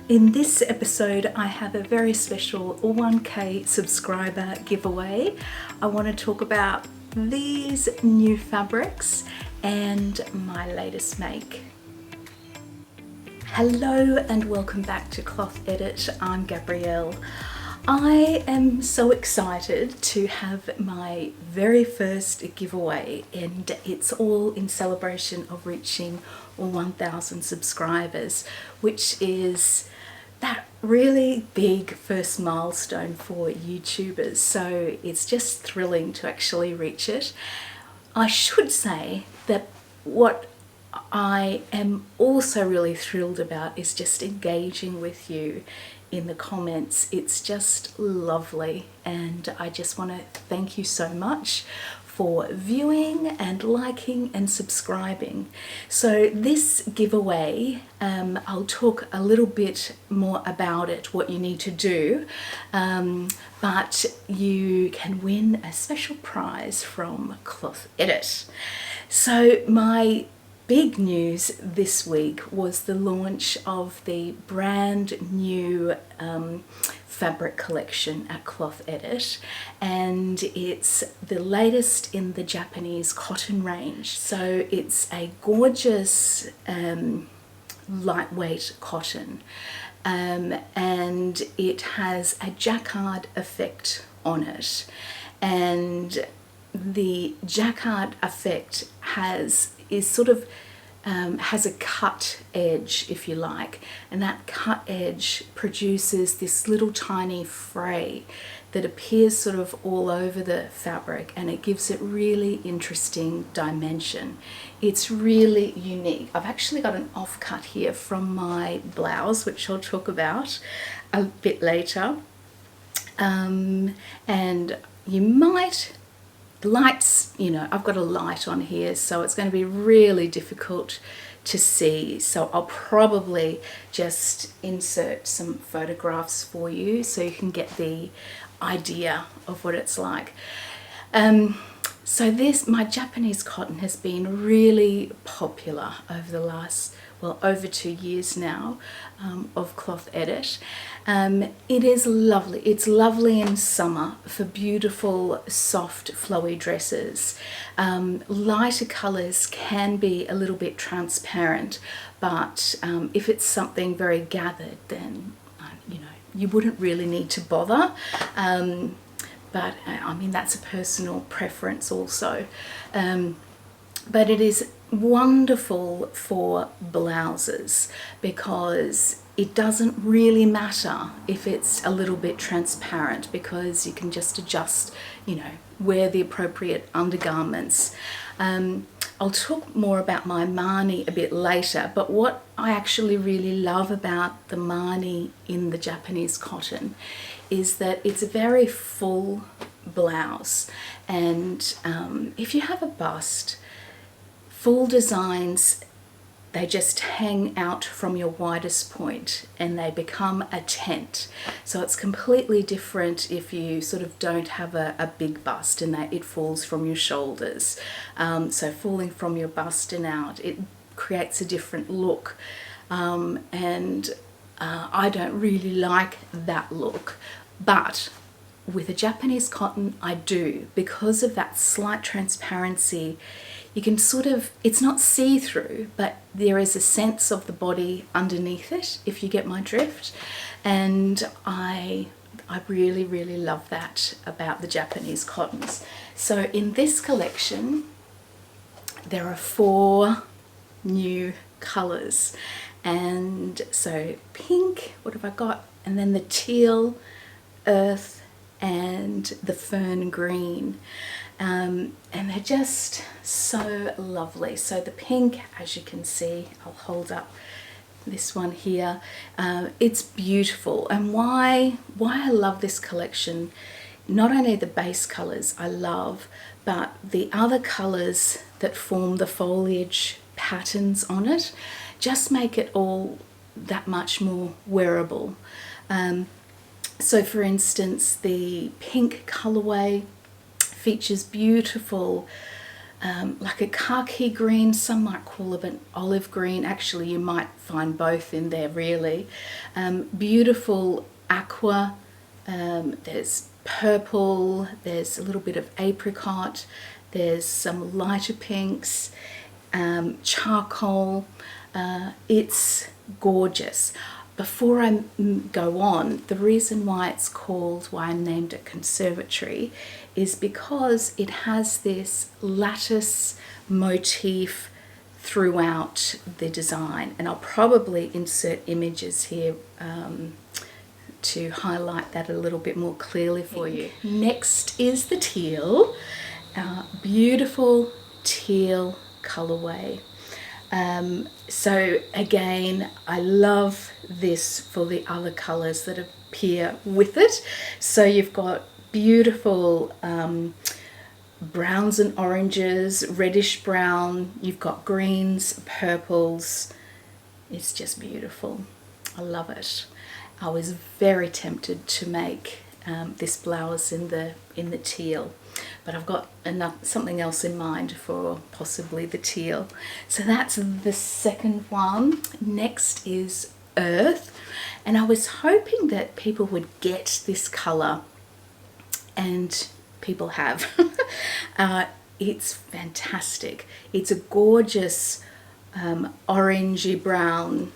In this episode, I have a very special 1K subscriber giveaway. I want to talk about these new fabrics and my latest make. Hello and welcome back to Cloth Edit. I'm Gabrielle. I am so excited to have my very first giveaway, and it's all in celebration of reaching 1,000 subscribers, which is that really big first milestone for YouTubers. So it's just thrilling to actually reach it. I should say that what I am also really thrilled about is just engaging with you in the comments. It's just lovely, and I just want to thank you so much for viewing and liking and subscribing. So this giveaway, I'll talk a little bit more about it, what you need to do, but you can win a special prize from Cloth Edit. So my big news this week was the launch of the brand new fabric collection at Cloth Edit, and it's the latest in the Japanese cotton range. So it's a gorgeous lightweight cotton, and it has a Jacquard effect on it, and the Jacquard effect has a cut edge, if you like, and that cut edge produces this little tiny fray that appears sort of all over the fabric, and it gives it really interesting dimension. It's really unique. I've actually got an offcut here from my blouse, which I'll talk about a bit later, and you might lights, I've got a light on here, so it's going to be really difficult to see, so I'll probably just insert some photographs for you so you can get the idea of what it's like. So my Japanese cotton has been really popular over the last, over 2 years now of Cloth Edit. It is lovely. It's lovely in summer for beautiful, soft, flowy dresses. Lighter colours can be a little bit transparent, but if it's something very gathered, then you wouldn't really need to bother. But I mean, that's a personal preference also. But it is wonderful for blouses because it doesn't really matter if it's a little bit transparent, because you can just adjust, wear the appropriate undergarments. I'll talk more about my mani a bit later, but what I actually really love about the mani in the Japanese cotton is that it's a very full blouse, and if you have a bust, full designs, they just hang out from your widest point and they become a tent. So it's completely different if you sort of don't have a big bust and that it falls from your shoulders. So falling from your bust and out, it creates a different look. And I don't really like that look. But with a Japanese cotton, I do, because of that slight transparency. You can it's not see-through, but there is a sense of the body underneath it, if you get my drift. And I really, really love that about the Japanese cottons. So in this collection, there are 4 new colours. And so pink, what have I got? And then the teal, earth, and the fern green. And they're just so lovely. So the pink, as you can see, I'll hold up this one here, it's beautiful. And why I love this collection, not only the base colors I love, but the other colors that form the foliage patterns on it just make it all that much more wearable. So for instance, the pink colorway features beautiful like a khaki green, some might call it an olive green. Actually, you might find both in there really. Beautiful aqua, there's purple, there's a little bit of apricot, there's some lighter pinks, charcoal. It's gorgeous. Before I go on, the reason why it's called, why I named it Conservatory, is because it has this lattice motif throughout the design, and I'll probably insert images here to highlight that a little bit more clearly for you. Next is the teal, beautiful teal colorway. So again, I love this for the other colors that appear with it. So you've got beautiful browns and oranges, reddish brown, you've got greens, purples. It's just beautiful. I love it. I was very tempted to make this blouse in the teal, but I've got something else in mind for possibly the teal. So that's the second one. Next is Earth, and I was hoping that people would get this color, and people have. It's fantastic. It's a gorgeous orangey brown,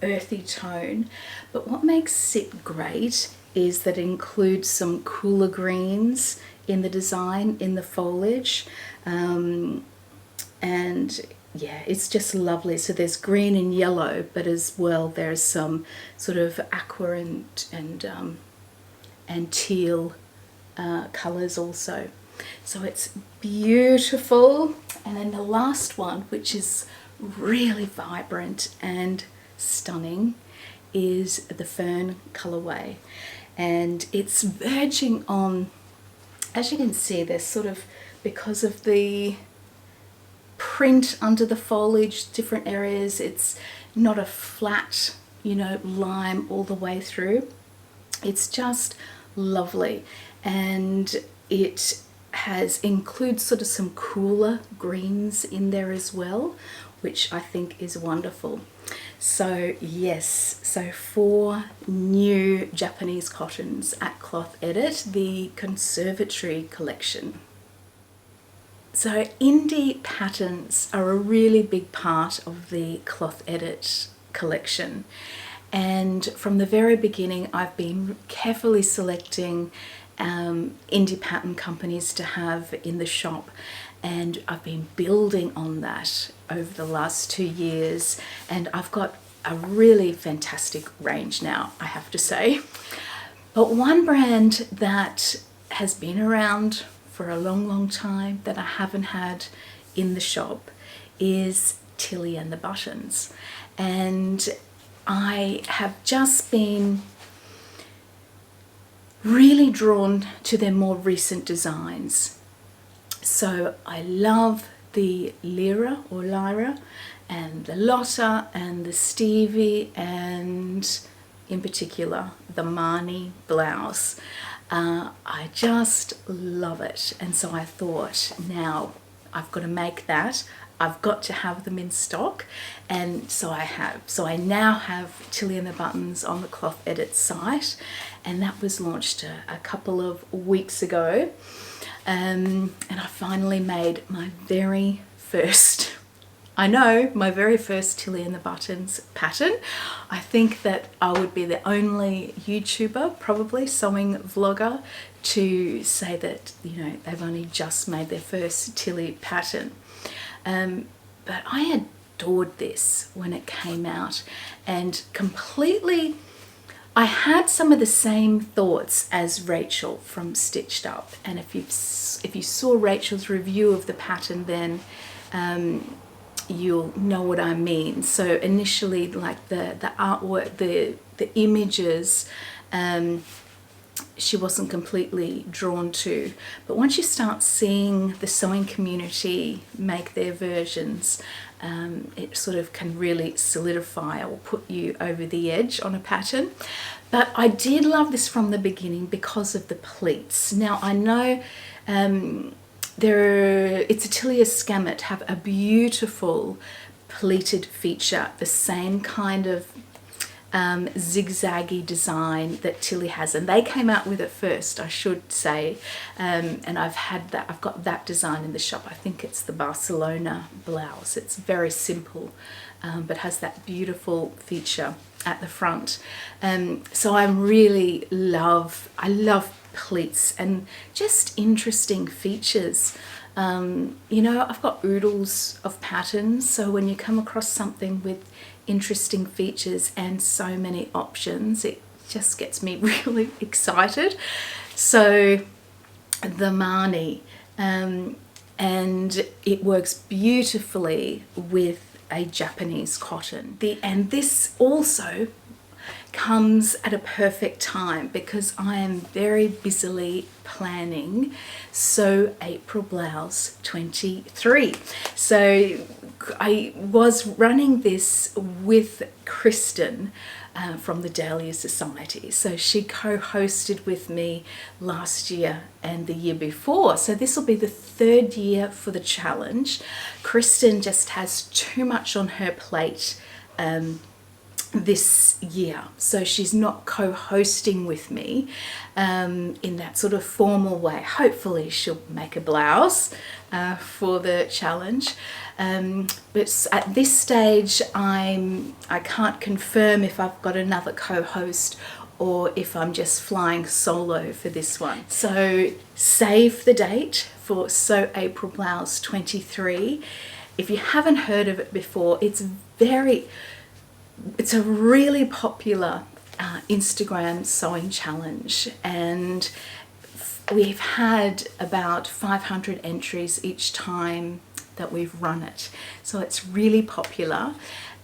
earthy tone, but what makes it great is that it includes some cooler greens in the design, in the foliage, and yeah, it's just lovely. So there's green and yellow, but as well there's some sort of aqua and teal colors also. So it's beautiful. And then the last one, which is really vibrant and stunning, is the Fern colorway, and it's verging on, as you can see, there's sort of, because of the print under the foliage, different areas, it's not a flat, you know, line all the way through. It's just lovely, and it includes sort of some cooler greens in there as well, which I think is wonderful. So yes, so 4 new Japanese cottons at Cloth Edit, the Conservatory collection. So indie patterns are a really big part of the Cloth Edit collection, and from the very beginning I've been carefully selecting indie pattern companies to have in the shop, and I've been building on that over the last 2 years, and I've got a really fantastic range now, I have to say. But one brand that has been around for a long time that I haven't had in the shop is Teal and the Buttons, and I have just been really drawn to their more recent designs. So I love the Lyra and the Lotta and the Stevie, and in particular the Marnie blouse. I just love it, and so I thought, now I've got to make that. I've got to have them in stock, and so I have. So I now have Teal and the Buttons on the Cloth Edit site, and that was launched a couple of weeks ago. And I finally made my very first, my very first Teal and the Buttons pattern. I think that I would be the only YouTuber, probably sewing vlogger, to say that, you know, they've only just made their first Teal pattern. But I adored this when it came out, and completely, I had some of the same thoughts as Rachel from Stitched Up, and if you saw Rachel's review of the pattern, then you'll know what I mean. So initially, like the artwork, the images, she wasn't completely drawn to, but once you start seeing the sewing community make their versions, it sort of can really solidify or put you over the edge on a pattern. But I did love this from the beginning because of the pleats. Now I know it's Atelier Scammit have a beautiful pleated feature, the same kind of zigzaggy design that Tilly has, and they came out with it first, I should say, and I've got that design in the shop. I think it's the Barcelona blouse. It's very simple, but has that beautiful feature at the front. So I love pleats and just interesting features. You know, I've got oodles of patterns, so when you come across something with interesting features and so many options, it just gets me really excited. So the Marni, and it works beautifully with a Japanese cotton. And this also comes at a perfect time because I am very busily planning Sew April Blouse 23. So I was running this with Kristen from the Dahlia Society. So she co-hosted with me last year and the year before. So this will be the third year for the challenge. Kristen just has too much on her plate this year, so she's not co-hosting with me in that sort of formal way. Hopefully she'll make a blouse for the challenge, but at this stage I can't confirm if I've got another co-host or if I'm just flying solo for this one. So save the date for Sew April Blouse 23. If you haven't heard of it before, it's a really popular Instagram sewing challenge, and we've had about 500 entries each time that we've run it. So it's really popular,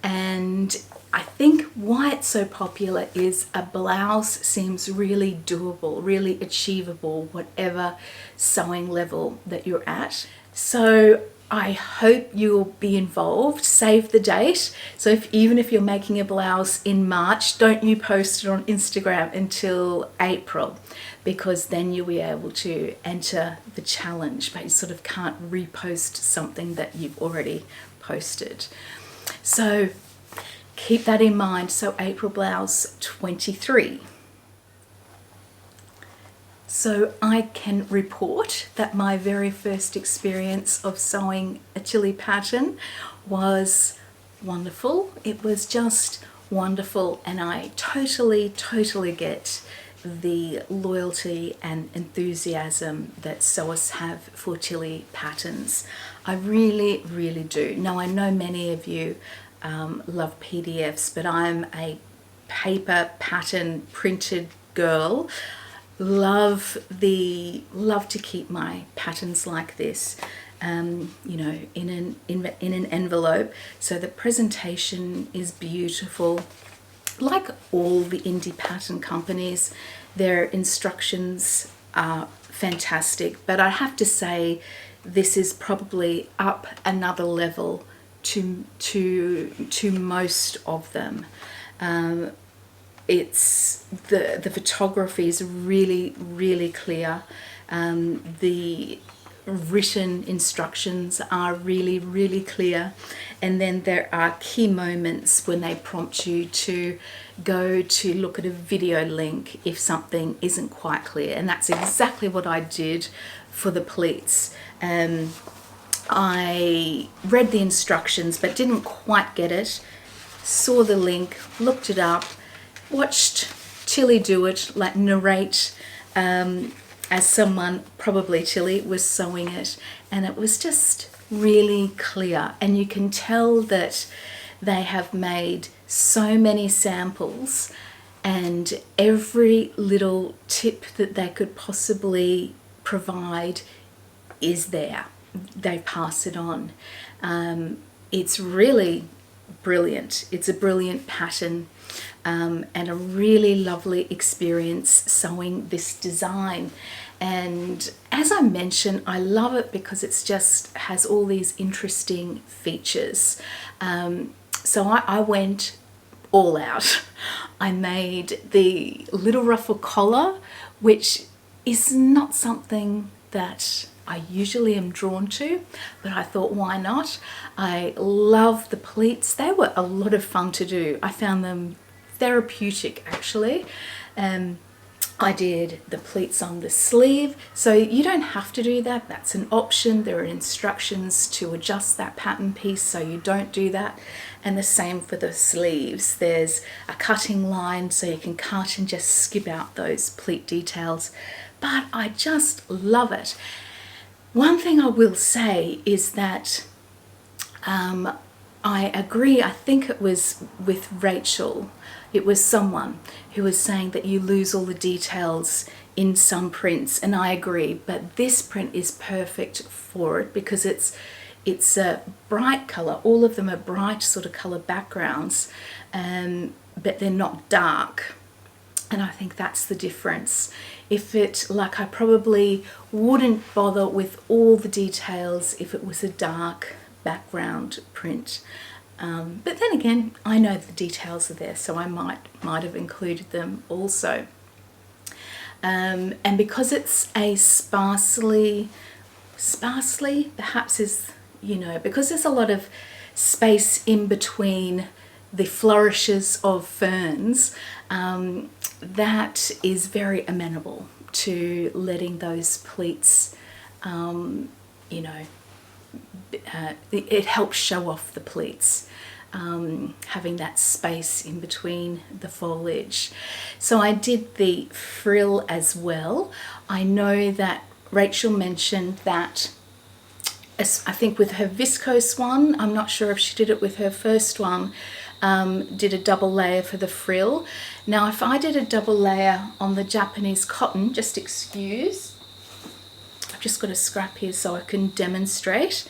and I think why it's so popular is a blouse seems really doable, really achievable, whatever sewing level that you're at. So I hope you'll be involved. Save the date. So even if you're making a blouse in March, don't you post it on Instagram until April, because then you'll be able to enter the challenge, but you sort of can't repost something that you've already posted. So keep that in mind. So April Blouse 23. So I can report that my very first experience of sewing a Tilly pattern was wonderful. It was just wonderful, and I totally get the loyalty and enthusiasm that sewers have for Tilly patterns. I really do. Now I know many of you love PDFs, but I'm a paper pattern printed girl. Love to keep my patterns like this, you know, in an envelope, so the presentation is beautiful. Like all the indie pattern companies, their instructions are fantastic, but I have to say this is probably up another level to most of them. It's the photography is really clear. The written instructions are really clear, and then there are key moments when they prompt you to go to look at a video link if something isn't quite clear, and that's exactly what I did for the pleats. I read the instructions but didn't quite get it, saw the link, looked it up, watched Tilly do it, like narrate as someone, probably Tilly, was sewing it, and it was just really clear, and you can tell that they have made so many samples, and every little tip that they could possibly provide is there. They pass it on. It's really brilliant. It's a brilliant pattern, and a really lovely experience sewing this design. And as I mentioned, I love it because it's just has all these interesting features. So I went all out. I made the little ruffle collar, which is not something that I usually am drawn to, but I thought, why not? I love the pleats. They were a lot of fun to do. I found them therapeutic, actually. I did the pleats on the sleeve, so you don't have to do that. That's an option. There are instructions to adjust that pattern piece so you don't do that. And the same for the sleeves. There's a cutting line so you can cut and just skip out those pleat details. But I just love it. One thing I will say is that I agree. I think it was with Rachel. It was someone who was saying that you lose all the details in some prints, and I agree, but this print is perfect for it because it's a bright color. All of them are bright sort of color backgrounds, but they're not dark, and I think that's the difference. If it, like, I probably wouldn't bother with all the details if it was a dark background print. But then again, I know the details are there, so I might have included them also. And because it's a sparsely, perhaps is, you know, because there's a lot of space in between the flourishes of ferns, that is very amenable to letting those pleats, you know, it helps show off the pleats, having that space in between the foliage. So I did the frill as well. I know that Rachel mentioned that, I think with her viscose one, I'm not sure if she did it with her first one, did a double layer for the frill. Now if I did a double layer on the Japanese cotton, just excuse, I've just got a scrap here so I can demonstrate.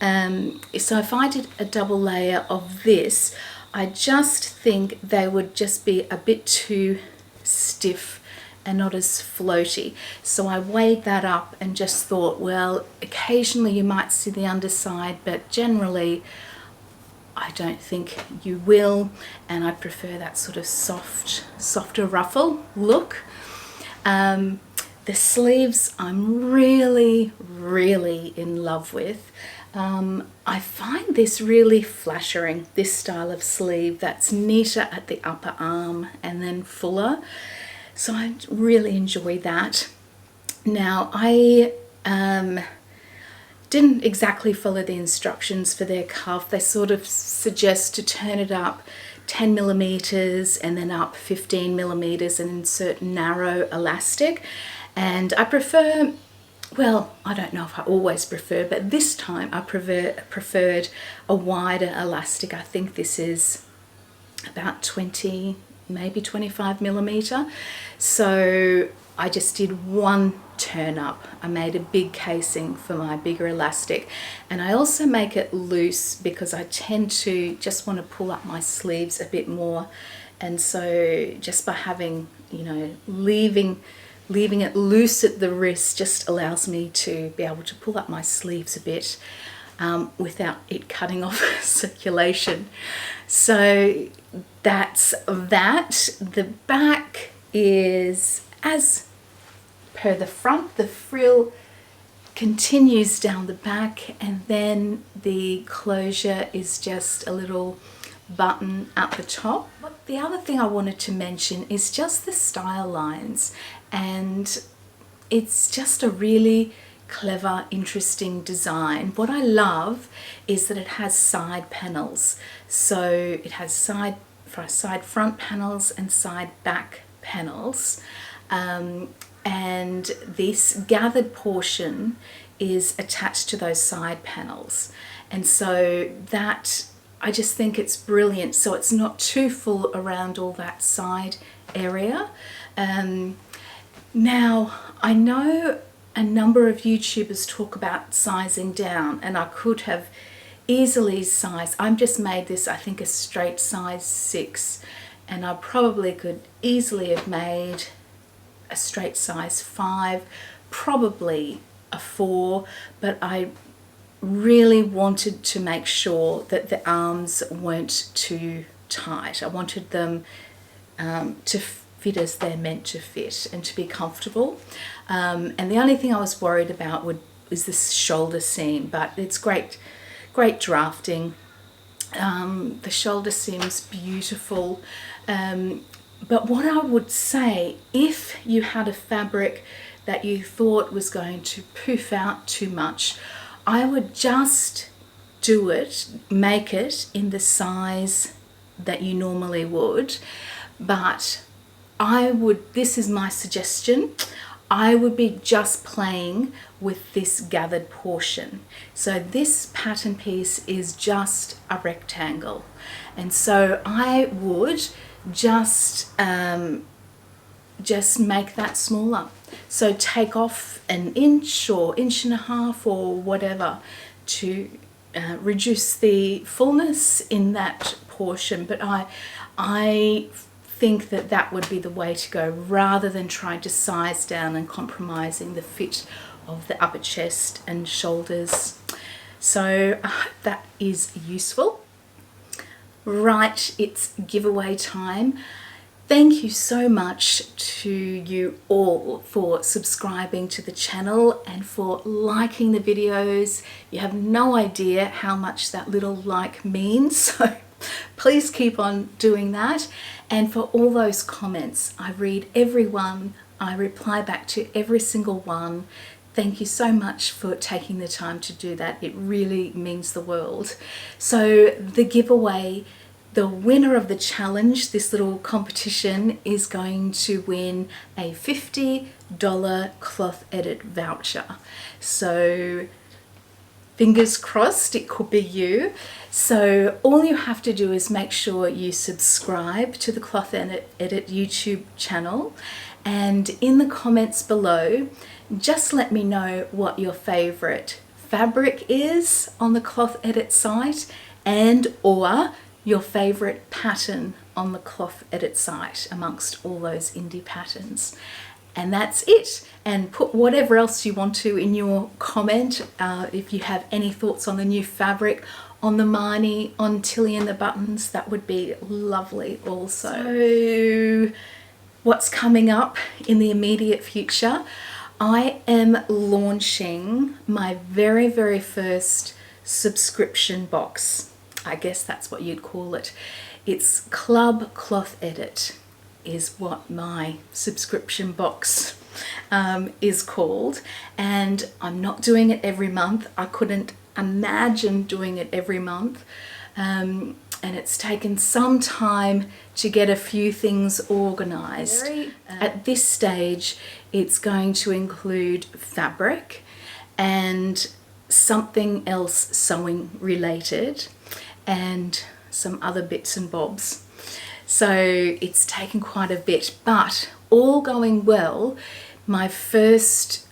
So if I did a double layer of this, I just think they would just be a bit too stiff and not as floaty. So I weighed that up and just thought, well, occasionally you might see the underside, but generally I don't think you will, and I prefer that sort of softer ruffle look. The sleeves I'm really in love with. I find this really flattering, this style of sleeve that's neater at the upper arm and then fuller. So I really enjoy that. Now I didn't exactly follow the instructions for their cuff. They sort of suggest to turn it up 10 millimeters and then up 15 millimeters and insert narrow elastic. And I prefer, well, I don't know if I always prefer, but this time I preferred a wider elastic. I think this is about 20, maybe 25 millimeter. So I just did one turn up. I made a big casing for my bigger elastic, and I also make it loose because I tend to just want to pull up my sleeves a bit more, and so just by having, you know, leaving it loose at the wrist just allows me to be able to pull up my sleeves a bit without it cutting off circulation. So that's that. The back is as per the front. The frill continues down the back, and then the closure is just a little button at the top. But the other thing I wanted to mention is just the style lines, and it's just a really clever, interesting design. What I love is that it has side panels. So it has side front panels and side back panels. And this gathered portion is attached to those side panels. And so that, I just think it's brilliant. So it's not too full around all that side area. Now, I know a number of YouTubers talk about sizing down, and I could have easily sized. I've just made this, I think, a straight size 6, and I probably could easily have made a straight size 5, probably a 4, but I really wanted to make sure that the arms weren't too tight. I wanted them to fit as they're meant to fit and to be comfortable. And the only thing I was worried about is this shoulder seam, but it's great drafting. The shoulder seam's beautiful. But what I would say, if you had a fabric that you thought was going to poof out too much, I would just make it in the size that you normally would. But this is my suggestion, I would be just playing with this gathered portion. So this pattern piece is just a rectangle, and so I would just make that smaller. So take off an inch or inch and a half or whatever to reduce the fullness in that portion. But I think that would be the way to go, rather than trying to size down and compromising the fit of the upper chest and shoulders. So I hope that is useful. Right, it's giveaway time. Thank you so much to you all for subscribing to the channel and for liking the videos. You have no idea how much that little like means, so please keep on doing that. And for all those comments, I read every one, I reply back to every single one. Thank you so much for taking the time to do that. It really means the world. So the giveaway, the winner of the challenge, this little competition, is going to win a $50 cloth edit voucher. So fingers crossed it could be you. So all you have to do is make sure you subscribe to the Cloth Edit YouTube channel, and in the comments below, just let me know what your favorite fabric is on the Cloth Edit site, and or your favorite pattern on the Cloth Edit site amongst all those indie patterns. And that's it. And put whatever else you want to in your comment. If you have any thoughts on the new fabric, on the Marnie, on Tilly and the buttons, that would be lovely also. So what's coming up in the immediate future? I am launching my very, very first subscription box. I guess that's what you'd call it. It's Club Cloth Edit is what my subscription box is called, and I'm not doing it every month. I couldn't imagine doing it every month, and it's taken some time to get a few things organized. At this stage, it's going to include fabric and something else sewing related and some other bits and bobs. So it's taken quite a bit, but all going well, my first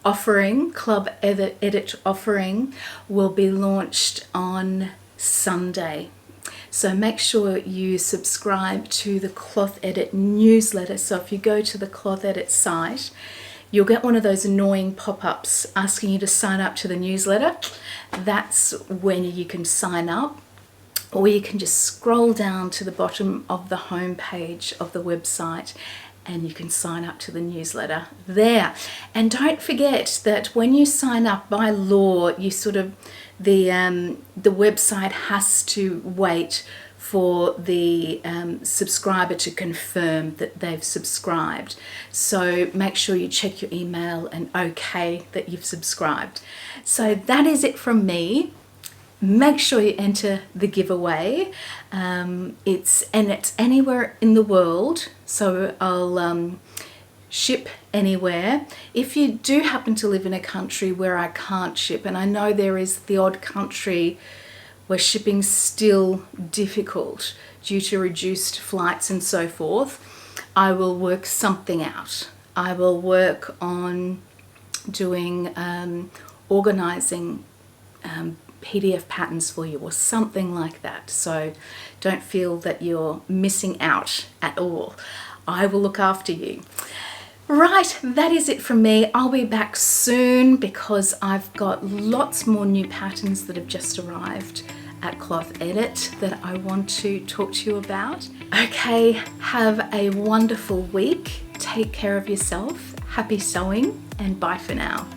offering, Club Edit offering, will be launched on Sunday. So make sure you subscribe to the Cloth Edit newsletter. So if you go to the Cloth Edit site, you'll get one of those annoying pop-ups asking you to sign up to the newsletter. That's when you can sign up. Or you can just scroll down to the bottom of the home page of the website and you can sign up to the newsletter there. And don't forget that when you sign up, by law, you the website has to wait for the subscriber to confirm that they've subscribed. So make sure you check your email and okay that you've subscribed. So that is it from me. Make sure you enter the giveaway. It's anywhere in the world, so I'll ship anywhere. If you do happen to live in a country where I can't ship, and I know there is the odd country where shipping's still difficult due to reduced flights and so forth, I will work something out. I will work on doing organizing PDF patterns for you or something like that. So don't feel that you're missing out at all. I will look after you. Right, that is it from me. I'll be back soon because I've got lots more new patterns that have just arrived at Cloth Edit that I want to talk to you about. Okay, have a wonderful week. Take care of yourself. Happy sewing, and bye for now.